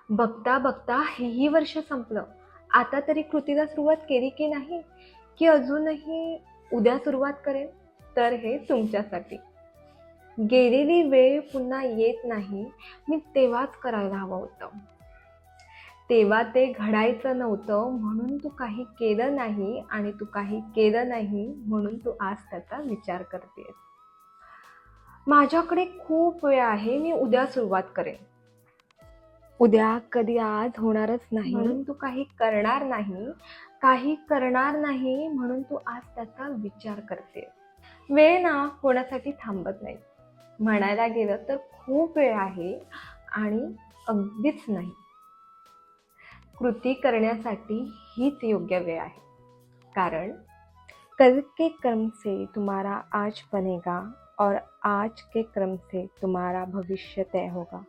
बघता बघता हेही वर्ष संपलं. आता तरी कृतीला सुरुवात केली की नाही, की अजूनही उद्या सुरुवात करेन? तर हे तुमच्यासाठी. गेलेली वेळ पुन्हा येत नाही, मी तेव्हाच करायला हवं होतं. तेव्हा ते घडायचं नव्हतं म्हणून तू काही केलं नाही, आणि तू काही केलं नाही म्हणून तू आज त्याचा विचार करतेस. माझ्याकडे खूप वेळ आहे, मी उद्या सुरुवात करेन. उद्या कधी आज होणारच नाही म्हणून तू काही करणार नाही. काही करणार नाही म्हणून तू आज त्याचा विचार करते. वेळ ना कोणासाठी थांबत नाही. म्हणायला गेलं तर खूप वेळ आहे आणि अगदीच नाही. कृती करण्यासाठी हीच योग्य वेळ आहे. कारण कल के क्रम से तुम्हारा आज बनेगा और आज के क्रम से तुम्हारा भविष्य तय होगा.